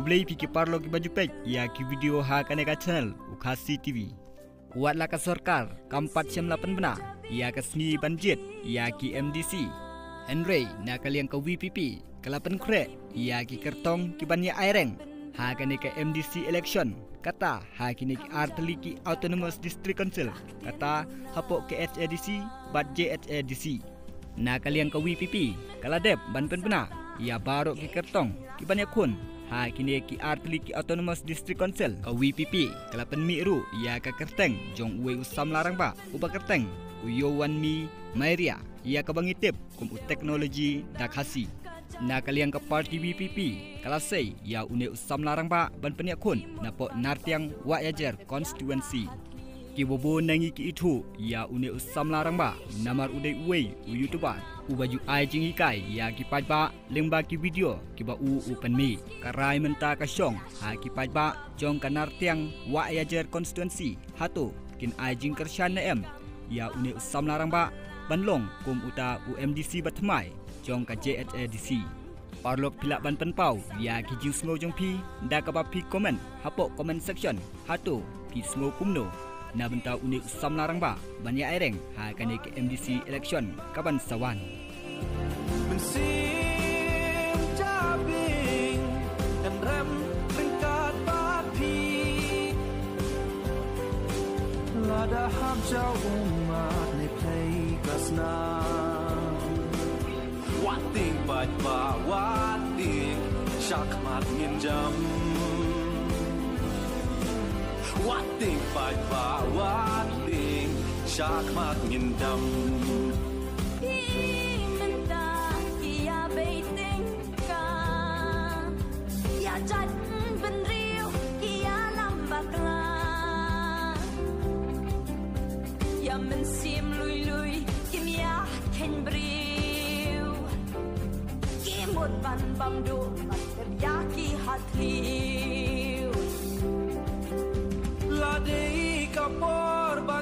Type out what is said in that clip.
Ublay piki parlo ki baju pek ya ki video ha kaneka channel Ukasi TV. Kuatlah ke sorkar kampat siam 8 bena ya ke seni banjit ya ki MDC. Henry na kalian ke VPP kelapan krek ya ki kertong ki banya aireng ha kaneka MDC election kata ha kini ki arteli ki autonomous district council kata hapok ke HADC bat JHADC. Na kalian ke VPP kaladep banpen bena ya baru ki kertong ki banya kun ha kini ki arteli ki autonomous district council ke VPP kelapan miru ya ke kerteng jong uwe usam larang ba uba kerteng uyowan mi Mairia ia ke bangitip kum teknologi dak hasi. Na kalian ke parti VPP kalasai ya une usam larang ba ban peniak kun napo nartiang wa yajer constituency. Ki bobo nangi ki itu ya une usam larang ba namar udai uwe YouTuber ubaju ai jing ikai ya ki paj ba lengba ki video ki ba upan mi karai menta ka syong ha ki paj ba jong kanartiang wa yajer constituency hatu kin ai jing kershan em ya une usam larang ba banlong kum uta UMDC batmai jong ka JHADC. Parlok pilak ban penpau ya ki jiu sngo jong pi da ka ba pi comment hapok comment section hatu pi sngo kumno na benta une usam larang ba banya aireng ha kane ke MDC election kaban sawan. Mesin cabing dan rem ringkat bapi lada hamjau umat ni play kasna wating bait ba wating syakmat nginjam wating bait ba wating syakmat nginjamจัดเป็นเรียวกี่ยาลำบากลาอย่ามันเสียมลุยกิมยาเข็นบริวกี่หมดบันบังดูมันเก็บยากี่หัดลิว La dei capo